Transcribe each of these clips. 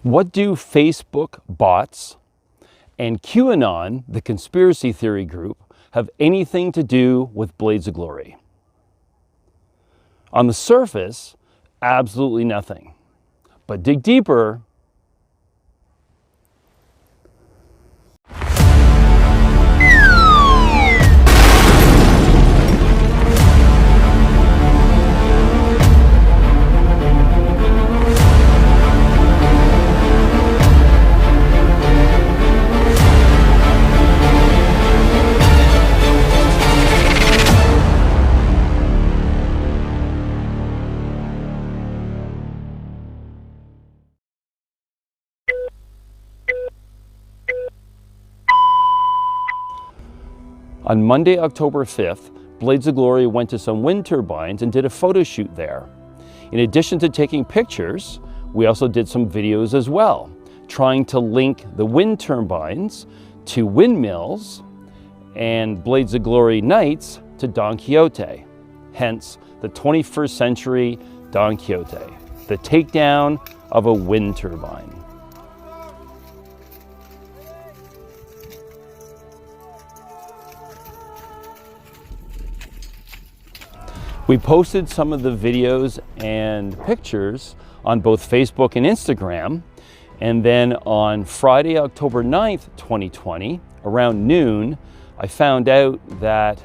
What do Facebook bots and QAnon, the conspiracy theory group, have anything to do with Blades of Glory? On the surface, absolutely nothing. But dig deeper, on Monday, October 5th, Blades of Glory went to some wind turbines and did a photo shoot there. In addition to taking pictures, we also did some videos as well, trying to link the wind turbines to windmills and Blades of Glory Knights to Don Quixote, hence the 21st century Don Quixote, the takedown of a wind turbine. We posted some of the videos and pictures on both Facebook and Instagram, and then on Friday, October 9th, 2020, around noon, I found out that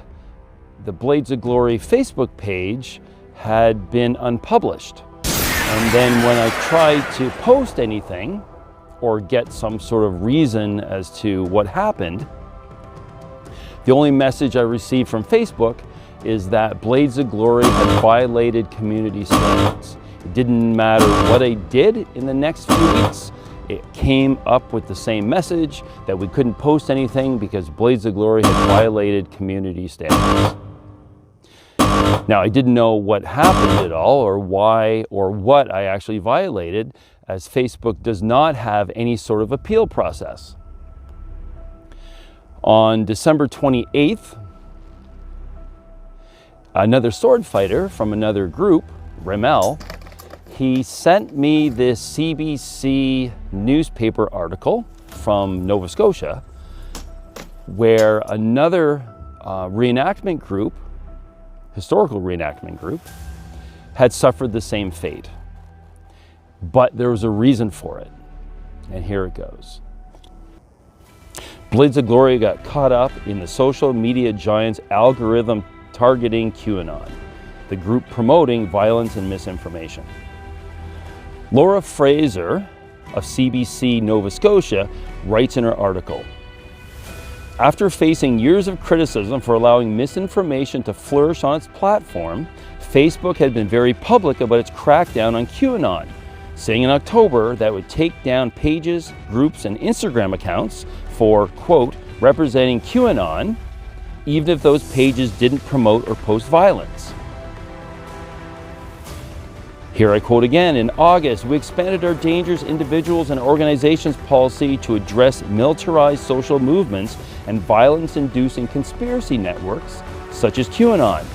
the Blades of Glory Facebook page had been unpublished. And then when I tried to post anything or get some sort of reason as to what happened, the only message I received from Facebook is that Blades of Glory had violated community standards. It didn't matter what I did in the next few weeks, it came up with the same message that we couldn't post anything because Blades of Glory had violated community standards. Now, I didn't know what happened at all or why or what I actually violated, as Facebook does not have any sort of appeal process. On December 28th, another sword fighter from another group, Rimmel, he sent me this CBC newspaper article from Nova Scotia where another reenactment group, historical reenactment group, had suffered the same fate. But there was a reason for it, and here it goes. Blades of Glory got caught up in the social media giant's algorithm targeting QAnon, the group promoting violence and misinformation. Laura Fraser of CBC Nova Scotia writes in her article, after facing years of criticism for allowing misinformation to flourish on its platform, Facebook had been very public about its crackdown on QAnon, saying in October that it would take down pages, groups, and Instagram accounts for, quote, representing QAnon, even if those pages didn't promote or post violence. Here I quote again, in August, we expanded our dangerous individuals and organizations policy to address militarized social movements and violence-inducing conspiracy networks, such as QAnon,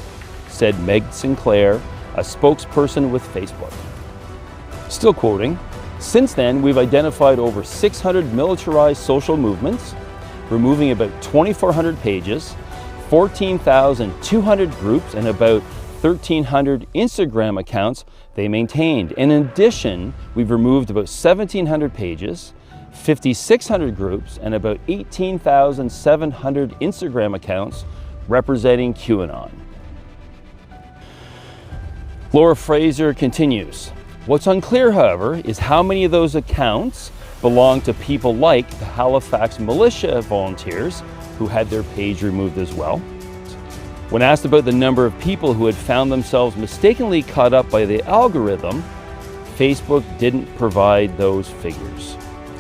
said Meg Sinclair, a spokesperson with Facebook. Still quoting, since then, we've identified over 600 militarized social movements, removing about 2,400 pages, 14,200 groups, and about 1,300 Instagram accounts they maintained. In addition, we've removed about 1,700 pages, 5,600 groups, and about 18,700 Instagram accounts representing QAnon. Laura Fraser continues, what's unclear, however, is how many of those accounts belong to people like the Halifax militia volunteers who had their page removed as well. When asked about the number of people who had found themselves mistakenly caught up by the algorithm, Facebook didn't provide those figures.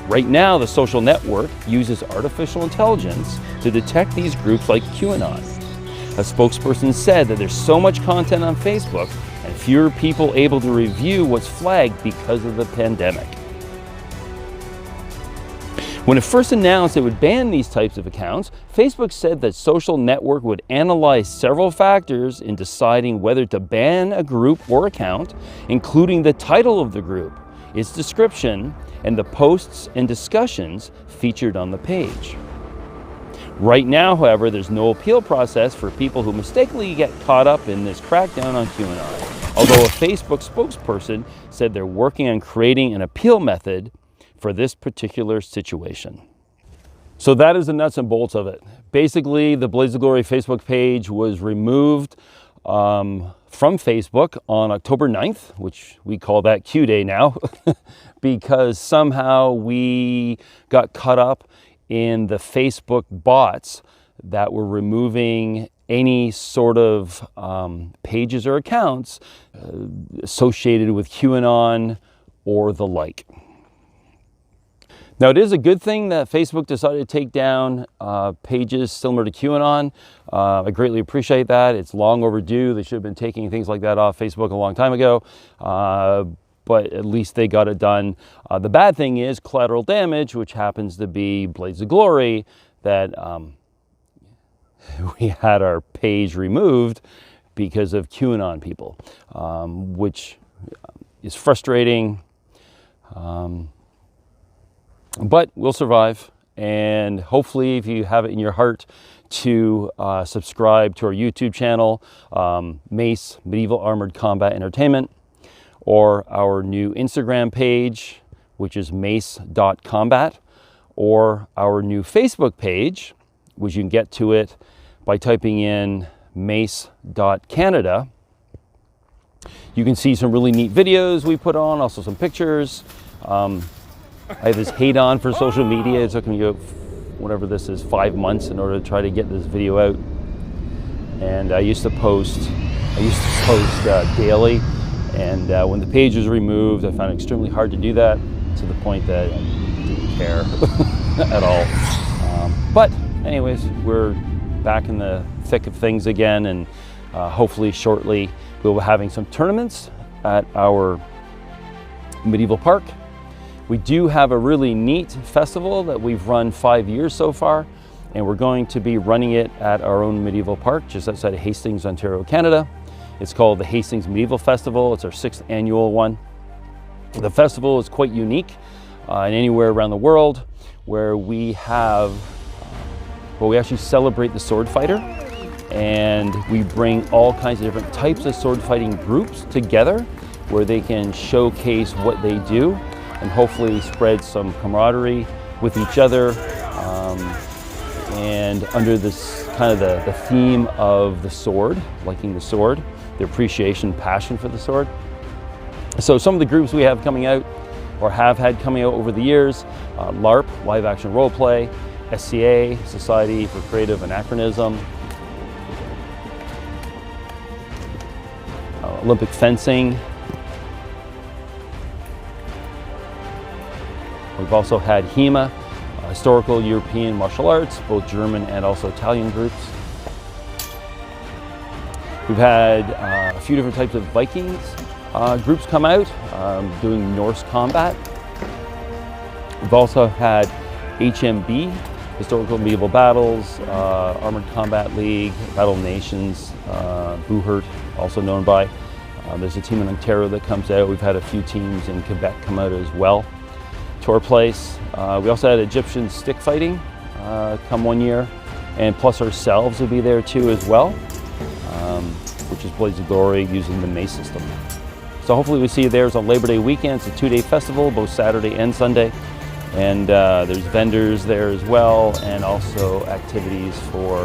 Right now, the social network uses artificial intelligence to detect these groups like QAnon. A spokesperson said that there's so much content on Facebook and fewer people able to review what's flagged because of the pandemic. When it first announced it would ban these types of accounts, Facebook said that social network would analyze several factors in deciding whether to ban a group or account, including the title of the group, its description, and the posts and discussions featured on the page. Right now, however, there's no appeal process for people who mistakenly get caught up in this crackdown on QAnon, although a Facebook spokesperson said they're working on creating an appeal method for this particular situation. So that is the nuts and bolts of it. Basically, the Blaze of Glory Facebook page was removed from Facebook on October 9th, which we call that Q Day now, because somehow we got caught up in the Facebook bots that were removing any sort of pages or accounts associated with QAnon or the like. Now, it is a good thing that Facebook decided to take down pages similar to QAnon. I greatly appreciate that. It's long overdue. They should have been taking things like that off Facebook a long time ago, but at least they got it done. The bad thing is Collateral Damage, which happens to be Blaze of Glory, that we had our page removed because of QAnon people, which is frustrating. But we'll survive, and hopefully if you have it in your heart to subscribe to our YouTube channel, Mace Medieval Armored Combat Entertainment, or our new Instagram page, which is mace.combat, or our new Facebook page, which you can get to it by typing in mace.canada. You can see some really neat videos we put on, also some pictures. I have this hate on for social media. It took me, whatever this is, 5 months in order to try to get this video out. And I used to post daily. And when the page was removed, I found it extremely hard to do that, to the point that I didn't care at all. But anyways, we're back in the thick of things again, and hopefully shortly we'll be having some tournaments at our medieval park. We do have a really neat festival that we've run 5 years so far, and we're going to be running it at our own medieval park just outside of Hastings, Ontario, Canada. It's called the Hastings Medieval Festival. It's our 6th annual one. The festival is quite unique in anywhere around the world, where we have, we actually celebrate the sword fighter, and we bring all kinds of different types of sword fighting groups together where they can showcase what they do and hopefully spread some camaraderie with each other, and under this kind of the theme of the sword, liking the sword, the appreciation, passion for the sword. So some of the groups we have coming out, or have had coming out over the years, LARP, Live Action Role Play, SCA, Society for Creative Anachronism, Olympic Fencing. We've also had HEMA, Historical European Martial Arts, both German and also Italian groups. We've had a few different types of Vikings groups come out, doing Norse combat. We've also had HMB, Historical Medieval Battles, Armored Combat League, Battle of Nations, Buhurt, also known by. There's a team in Ontario that comes out. We've had a few teams in Quebec come out as well to our place. We also had Egyptian stick fighting come one year, and plus ourselves will be there too as well, which is Blaze of Glory using the Mace system. So hopefully we see you there. It's on Labor Day weekend. It's a 2-day festival, both Saturday and Sunday. And there's vendors there as well, and also activities for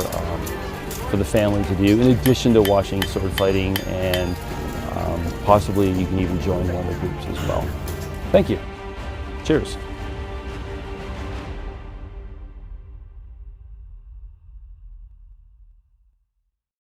the family to do, in addition to watching sword fighting, and possibly you can even join one of the groups as well. Thank you. Cheers.